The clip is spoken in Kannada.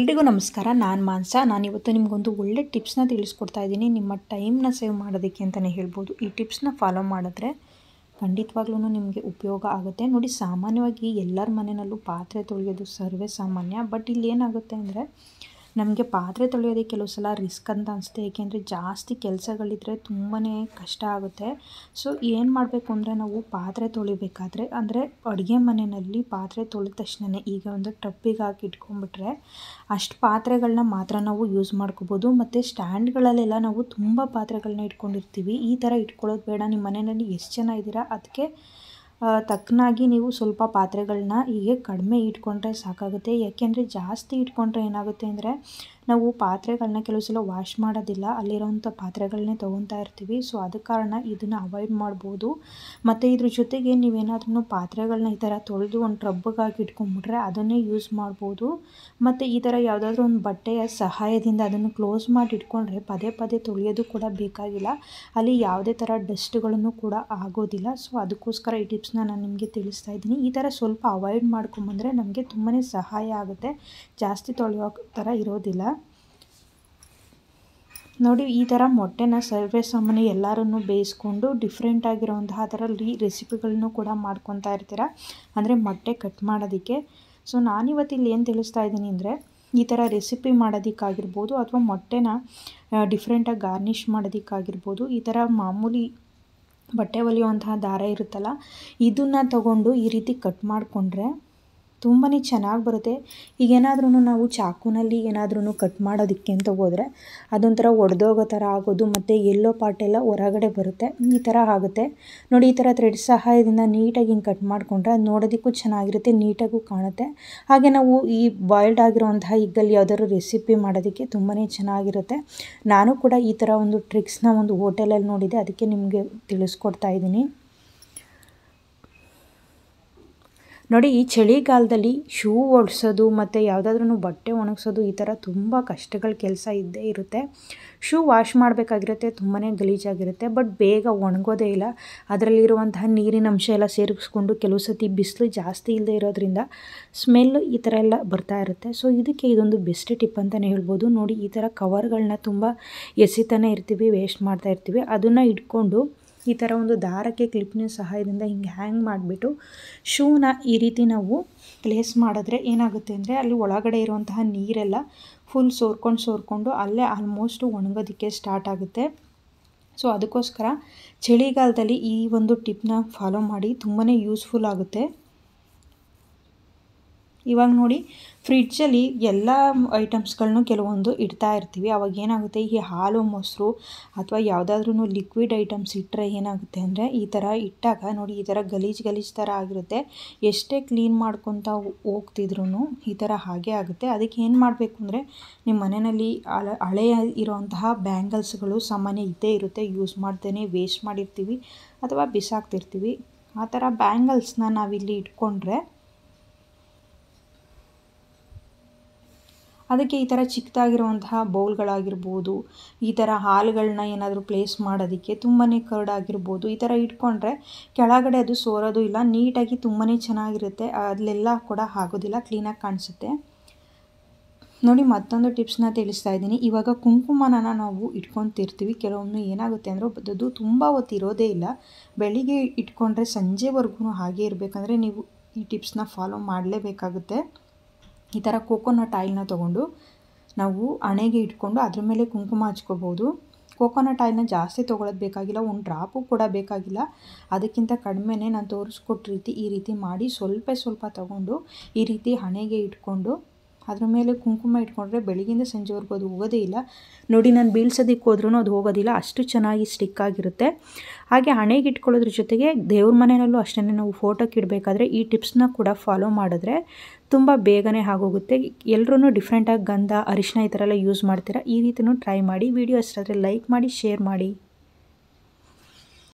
ಎಲ್ರಿಗೂ ನಮಸ್ಕಾರ. ನಾನು ಮಾನಸ. ನಾನಿವತ್ತು ನಿಮಗೊಂದು ಒಳ್ಳೆ ಟಿಪ್ಸ್ನ ತಿಳಿಸ್ಕೊಡ್ತಾ ಇದ್ದೀನಿ. ನಿಮ್ಮ ಟೈಮ್ನ ಸೇವ್ ಮಾಡೋದಕ್ಕೆ ಅಂತಲೇ ಹೇಳ್ಬೋದು. ಈ ಟಿಪ್ಸ್ನ ಫಾಲೋ ಮಾಡಿದ್ರೆ ಖಂಡಿತವಾಗ್ಲೂ ನಿಮಗೆ ಉಪಯೋಗ ಆಗುತ್ತೆ. ನೋಡಿ, ಸಾಮಾನ್ಯವಾಗಿ ಎಲ್ಲರ ಮನೆಯಲ್ಲೂ ಪಾತ್ರೆ ತೊಳೆಯೋದು ಸರ್ವೇ ಸಾಮಾನ್ಯ. ಬಟ್ ಇಲ್ಲಿ ಏನಾಗುತ್ತೆ ಅಂದರೆ, ನಮಗೆ ಪಾತ್ರೆ ತೊಳೆಯೋದಕ್ಕೆ ಕೆಲವು ಸಲ ರಿಸ್ಕ್ ಅಂತ ಅನಿಸುತ್ತೆ. ಏಕೆಂದರೆ ಜಾಸ್ತಿ ಕೆಲಸಗಳಿದ್ರೆ ತುಂಬಾ ಕಷ್ಟ ಆಗುತ್ತೆ. ಸೊ ಏನು ಮಾಡಬೇಕು ಅಂದರೆ, ನಾವು ಪಾತ್ರೆ ತೊಳಿಬೇಕಾದ್ರೆ ಅಂದರೆ ಅಡುಗೆ ಮನೆಯಲ್ಲಿ ಪಾತ್ರೆ ತೊಳೆದ ತಕ್ಷಣ ಈಗ ಒಂದು ಟಬ್ಬಿಗೆ ಹಾಕಿ ಇಟ್ಕೊಂಡ್ಬಿಟ್ರೆ ಅಷ್ಟು ಪಾತ್ರೆಗಳನ್ನ ಮಾತ್ರ ನಾವು ಯೂಸ್ ಮಾಡ್ಕೋಬೋದು. ಮತ್ತು ಸ್ಟ್ಯಾಂಡ್ಗಳಲ್ಲೆಲ್ಲ ನಾವು ತುಂಬ ಪಾತ್ರೆಗಳನ್ನ ಇಟ್ಕೊಂಡಿರ್ತೀವಿ. ಈ ಥರ ಇಟ್ಕೊಳ್ಳೋದು ಬೇಡ. ನಿಮ್ಮ ಮನೆಯಲ್ಲಿ ಎಷ್ಟು ಜನ ಇದ್ದೀರಾ ಅದಕ್ಕೆ ತಕ್ಕನಾಗಿ ನೀವು ಸ್ವಲ್ಪ ಪಾತ್ರೆಗಳನ್ನ ಹೀಗೆ ಕಡಿಮೆ ಇಟ್ಕೊಂಡ್ರೆ ಸಾಕಾಗುತ್ತೆ. ಯಾಕೆಂದರೆ ಜಾಸ್ತಿ ಇಟ್ಕೊಂಡ್ರೆ ಏನಾಗುತ್ತೆ ಅಂದರೆ, ನಾವು ಪಾತ್ರೆಗಳನ್ನ ಕೆಲವು ಸಲ ವಾಶ್ ಮಾಡೋದಿಲ್ಲ, ಅಲ್ಲಿರೋವಂಥ ಪಾತ್ರೆಗಳನ್ನೇ ತೊಗೊತಾ ಇರ್ತೀವಿ. ಸೊ ಅದ ಕಾರಣ ಇದನ್ನು ಅವಾಯ್ಡ್ ಮಾಡ್ಬೋದು. ಮತ್ತು ಇದ್ರ ಜೊತೆಗೆ ನೀವೇನಾದ್ರೂ ಪಾತ್ರೆಗಳನ್ನ ಈ ಥರ ತೊಳೆದು ಒಂದು ಟ್ರಬ್ಬಿಗೆ ಹಾಕಿ ಇಟ್ಕೊಂಡ್ಬಿಟ್ರೆ ಅದನ್ನೇ ಯೂಸ್ ಮಾಡ್ಬೋದು. ಮತ್ತು ಈ ಥರ ಯಾವುದಾದ್ರೂ ಒಂದು ಬಟ್ಟೆಯ ಸಹಾಯದಿಂದ ಅದನ್ನು ಕ್ಲೋಸ್ ಮಾಡಿ ಇಟ್ಕೊಂಡ್ರೆ ಪದೇ ಪದೇ ತೊಳೆಯೋದು ಕೂಡ ಬೇಕಾಗಿಲ್ಲ. ಅಲ್ಲಿ ಯಾವುದೇ ಥರ ಡಸ್ಟ್ಗಳನ್ನು ಕೂಡ ಆಗೋದಿಲ್ಲ. ಸೊ ಅದಕ್ಕೋಸ್ಕರ ಈ ಟಿಪ್ಸ್ನ ನಾನು ನಿಮಗೆ ತಿಳಿಸ್ತಾ ಇದ್ದೀನಿ. ಈ ಥರ ಸ್ವಲ್ಪ ಅವಾಯ್ಡ್ ಮಾಡ್ಕೊಂಬಂದರೆ ನಮಗೆ ತುಂಬಾ ಸಹಾಯ ಆಗುತ್ತೆ. ಜಾಸ್ತಿ ತೊಳೆಯೋ ಥರ ಇರೋದಿಲ್ಲ. ನೋಡಿ, ಈ ಥರ ಮೊಟ್ಟೆನ ಸರ್ವೇ ಸಾಮಾನ್ಯ ಎಲ್ಲರೂ ಬೇಯಿಸ್ಕೊಂಡು ಡಿಫ್ರೆಂಟ್ ಆಗಿರೋಂತಹ ಅದರಲ್ಲಿ ರೆಸಿಪಿಗಳನ್ನು ಕೂಡ ಮಾಡ್ಕೊತಾ ಇರ್ತೀರ, ಅಂದರೆ ಮೊಟ್ಟೆ ಕಟ್ ಮಾಡೋದಕ್ಕೆ. ಸೊ ನಾನಿವತ್ತು ಇಲ್ಲಿ ಏನು ತಿಳಿಸ್ತಾ ಇದ್ದೀನಿ ಅಂದರೆ, ಈ ಥರ ರೆಸಿಪಿ ಮಾಡೋದಕ್ಕಾಗಿರ್ಬೋದು ಅಥವಾ ಮೊಟ್ಟೆನ ಡಿಫ್ರೆಂಟಾಗಿ ಗಾರ್ನಿಷ್ ಮಾಡೋದಕ್ಕಾಗಿರ್ಬೋದು, ಈ ಥರ ಮಾಮೂಲಿ ಬಟ್ಟೆ ಹೊಲಿಯುವಂತಹ ದಾರ ಇರುತ್ತಲ್ಲ, ಇದನ್ನು ತಗೊಂಡು ಈ ರೀತಿ ಕಟ್ ಮಾಡಿಕೊಂಡ್ರೆ ತುಂಬಾ ಚೆನ್ನಾಗಿ ಬರುತ್ತೆ. ಈಗೇನಾದ್ರೂ ನಾವು ಚಾಕುನಲ್ಲಿ ಏನಾದ್ರೂ ಕಟ್ ಮಾಡೋದಕ್ಕೆ ಅಂತ ಹೋದರೆ ಅದೊಂಥರ ಒಡೆದೋಗೋ ಥರ ಆಗೋದು, ಮತ್ತು ಎಲ್ಲೋ ಪಾರ್ಟೆಲ್ಲ ಹೊರಗಡೆ ಬರುತ್ತೆ. ಈ ಥರ ಆಗುತ್ತೆ. ನೋಡಿ, ಈ ಥರ ಥ್ರೆಡ್ ಸಹಾಯದಿಂದ ನೀಟಾಗಿ ಹಿಂಗೆ ಕಟ್ ಮಾಡಿಕೊಂಡ್ರೆ ಅದು ನೋಡೋದಕ್ಕೂ ಚೆನ್ನಾಗಿರುತ್ತೆ, ನೀಟಾಗೂ ಕಾಣುತ್ತೆ. ಹಾಗೆ ನಾವು ಈ ಬಾಯ್ಲ್ಡ್ ಆಗಿರೋವಂತಹ ಇಗ್ಗಲ್ಲಿ ಯಾವುದಾದ್ರು ರೆಸಿಪಿ ಮಾಡೋದಕ್ಕೆ ತುಂಬಾ ಚೆನ್ನಾಗಿರುತ್ತೆ. ನಾನು ಕೂಡ ಈ ಥರ ಒಂದು ಟ್ರಿಕ್ಸ್ನ ಒಂದು ಹೋಟೆಲಲ್ಲಿ ನೋಡಿದೆ, ಅದಕ್ಕೆ ನಿಮಗೆ ತಿಳಿಸ್ಕೊಡ್ತಾ ಇದ್ದೀನಿ. ನೋಡಿ, ಈ ಚಳಿಗಾಲದಲ್ಲಿ ಶೂ ಓಡಿಸೋದು ಮತ್ತು ಯಾವುದಾದ್ರೂ ಬಟ್ಟೆ ಒಣಗಿಸೋದು ಈ ಥರ ತುಂಬ ಕಷ್ಟಗಳ ಕೆಲಸ ಇದ್ದೇ ಇರುತ್ತೆ. ಶೂ ವಾಶ್ ಮಾಡಬೇಕಾಗಿರುತ್ತೆ, ತುಂಬಾ ಗಲೀಜಾಗಿರುತ್ತೆ, ಬಟ್ ಬೇಗ ಒಣಗೋದೇ ಇಲ್ಲ. ಅದರಲ್ಲಿರುವಂತಹ ನೀರಿನ ಅಂಶ ಎಲ್ಲ ಸೇರಿಸ್ಕೊಂಡು ಕೆಲವು ಸತಿ ಬಿಸಿಲು ಜಾಸ್ತಿ ಇಲ್ಲದೆ ಇರೋದ್ರಿಂದ ಸ್ಮೆಲ್ ಈ ಥರ ಎಲ್ಲ ಬರ್ತಾ ಇರುತ್ತೆ. ಸೊ ಇದಕ್ಕೆ ಇದೊಂದು ಬೆಸ್ಟ್ ಟಿಪ್ ಅಂತಲೇ ಹೇಳ್ಬೋದು. ನೋಡಿ, ಈ ಥರ ಕವರ್ಗಳನ್ನ ತುಂಬ ಎಸಿತಾನೆ ಇರ್ತೀವಿ, ವೇಸ್ಟ್ ಮಾಡ್ತಾ ಇರ್ತೀವಿ. ಅದನ್ನು ಇಟ್ಕೊಂಡು ಈ ಥರ ಒಂದು ದಾರಕ್ಕೆ ಕ್ಲಿಪ್ನ ಸಹಾಯದಿಂದ ಹಿಂಗೆ ಹ್ಯಾಂಗ್ ಮಾಡಿಬಿಟ್ಟು ಶೂನ ಈ ರೀತಿ ನಾವು ಪ್ಲೇಸ್ ಮಾಡಿದ್ರೆ ಏನಾಗುತ್ತೆ ಅಂದರೆ, ಅಲ್ಲಿ ಒಳಗಡೆ ಇರುವಂತಹ ನೀರೆಲ್ಲ ಫುಲ್ ಸೋರ್ಕೊಂಡು ಅಲ್ಲೇ ಆಲ್ಮೋಸ್ಟು ಒಣಗೋದಕ್ಕೆ ಸ್ಟಾರ್ಟ್ ಆಗುತ್ತೆ. ಸೊ ಅದಕ್ಕೋಸ್ಕರ ಚಳಿಗಾಲದಲ್ಲಿ ಈ ಒಂದು ಟಿಪ್ನ ಫಾಲೋ ಮಾಡಿ, ತುಂಬಾ ಯೂಸ್ಫುಲ್ ಆಗುತ್ತೆ. ಇವಾಗ ನೋಡಿ, ಫ್ರಿಡ್ಜಲ್ಲಿ ಎಲ್ಲ ಐಟಮ್ಸ್ಗಳನ್ನೂ ಕೆಲವೊಂದು ಇಡ್ತಾ ಇರ್ತೀವಿ. ಅವಾಗ ಏನಾಗುತ್ತೆ, ಈ ಹಾಲು ಮೊಸರು ಅಥವಾ ಯಾವುದಾದ್ರೂ ಲಿಕ್ವಿಡ್ ಐಟಮ್ಸ್ ಇಟ್ಟರೆ ಏನಾಗುತ್ತೆ ಅಂದರೆ, ಈ ಥರ ಇಟ್ಟಾಗ ನೋಡಿ ಈ ಥರ ಗಲೀಜು ಥರ ಆಗಿರುತ್ತೆ. ಎಷ್ಟೇ ಕ್ಲೀನ್ ಮಾಡ್ಕೊತಾ ಹೋಗ್ತಿದ್ರು ಈ ಥರ ಹಾಗೆ ಆಗುತ್ತೆ. ಅದಕ್ಕೆ ಏನು ಮಾಡಬೇಕು ಅಂದರೆ, ನಿಮ್ಮ ಮನೆಯಲ್ಲಿ ಹಳೆಯ ಇರೋವಂತಹ ಬ್ಯಾಂಗಲ್ಸ್ಗಳು ಸಾಮಾನ್ಯ ಇದ್ದೇ ಇರುತ್ತೆ, ಯೂಸ್ ಮಾಡ್ದೇ ವೇಸ್ಟ್ ಮಾಡಿರ್ತೀವಿ ಅಥವಾ ಬಿಸಾಕ್ತಿರ್ತೀವಿ. ಆ ಥರ ಬ್ಯಾಂಗಲ್ಸ್ನ ನಾವಿಲ್ಲಿ ಇಟ್ಕೊಂಡ್ರೆ ಅದಕ್ಕೆ ಈ ಥರ ಚಿಕ್ಕದಾಗಿರುವಂತಹ ಬೌಲ್ಗಳಾಗಿರ್ಬೋದು, ಈ ಥರ ಹಾಲುಗಳನ್ನ ಏನಾದರೂ ಪ್ಲೇಸ್ ಮಾಡೋದಕ್ಕೆ ತುಂಬಾ ಕರ್ಡಾಗಿರ್ಬೋದು, ಈ ಥರ ಇಟ್ಕೊಂಡ್ರೆ ಕೆಳಗಡೆ ಅದು ಸೋರೋದು ಇಲ್ಲ, ನೀಟಾಗಿ ತುಂಬಾ ಚೆನ್ನಾಗಿರುತ್ತೆ. ಅಲ್ಲೆಲ್ಲ ಕೂಡ ಆಗೋದಿಲ್ಲ, ಕ್ಲೀನಾಗಿ ಕಾಣಿಸುತ್ತೆ. ನೋಡಿ, ಮತ್ತೊಂದು ಟಿಪ್ಸ್ನ ತಿಳಿಸ್ತಾ ಇದ್ದೀನಿ. ಇವಾಗ ಕುಂಕುಮನ ನಾವು ಇಟ್ಕೊತಿರ್ತೀವಿ. ಕೆಲವೊಮ್ಮೆ ಏನಾಗುತ್ತೆ ಅಂದರೆ, ಅದು ತುಂಬ ಹೊತ್ತು ಇರೋದೇ ಇಲ್ಲ. ಬೆಳಿಗ್ಗೆ ಇಟ್ಕೊಂಡ್ರೆ ಸಂಜೆವರೆಗೂ ಹಾಗೆ ಇರಬೇಕಂದ್ರೆ ನೀವು ಈ ಟಿಪ್ಸ್ನ ಫಾಲೋ ಮಾಡಲೇಬೇಕಾಗುತ್ತೆ. ಈ ಥರ ಕೋಕೋನಟ್ ಆಯಿಲ್ನ ತೊಗೊಂಡು ನಾವು ಹಣೆಗೆ ಇಟ್ಕೊಂಡು ಅದ್ರ ಮೇಲೆ ಕುಂಕುಮ ಹಚ್ಕೋಬೋದು. ಕೋಕೋನಟ್ ಆಯಿಲ್ನ ಜಾಸ್ತಿ ತೊಗೊಳೋದು ಬೇಕಾಗಿಲ್ಲ, ಒಂದು ಡ್ರಾಪು ಕೂಡ ಬೇಕಾಗಿಲ್ಲ. ಅದಕ್ಕಿಂತ ಕಡಿಮೆನೇ ನಾನು ತೋರಿಸ್ಕೊಟ್ಟ ರೀತಿ ಈ ರೀತಿ ಮಾಡಿ ಸ್ವಲ್ಪ ತೊಗೊಂಡು ಈ ರೀತಿ ಹಣೆಗೆ ಇಟ್ಕೊಂಡು ಅದ್ರ ಮೇಲೆ ಕುಂಕುಮ ಇಟ್ಕೊಂಡ್ರೆ ಬೆಳಗಿಂದ ಸಂಜೆವರೆಗೂ ಅದು ಹೋಗೋದೇ ಇಲ್ಲ. ನೋಡಿ, ನಾನು ಬೀಳ್ಸೋದಕ್ಕೆ ಹೋದ್ರೂ ಅದು ಹೋಗೋದಿಲ್ಲ, ಅಷ್ಟು ಚೆನ್ನಾಗಿ ಸ್ಟಿಕ್ ಆಗಿರುತ್ತೆ. ಹಾಗೆ ಹಣೆಗೆ ಇಟ್ಕೊಳ್ಳೋದ್ರ ಜೊತೆಗೆ ದೇವ್ರ ಮನೆಯಲ್ಲೂ ಅಷ್ಟೇ ನಾವು ಫೋಟೋಕ್ಕೆ ಇಡಬೇಕಾದ್ರೆ ಈ ಟಿಪ್ಸ್ನ ಕೂಡ ಫಾಲೋ ಮಾಡಿದ್ರೆ ತುಂಬ ಬೇಗನೆ ಆಗೋಗುತ್ತೆ. ಎಲ್ಲರೂ ಡಿಫ್ರೆಂಟಾಗಿ ಗಂಧ, ಅರಿಶಿನ ಈ ಥರ ಎಲ್ಲ ಯೂಸ್ ಮಾಡ್ತೀರಾ. ಈ ರೀತಿಯೂ ಟ್ರೈ ಮಾಡಿ. ವಿಡಿಯೋ ಇಷ್ಟ ಆದರೆ ಲೈಕ್ ಮಾಡಿ, ಶೇರ್ ಮಾಡಿ.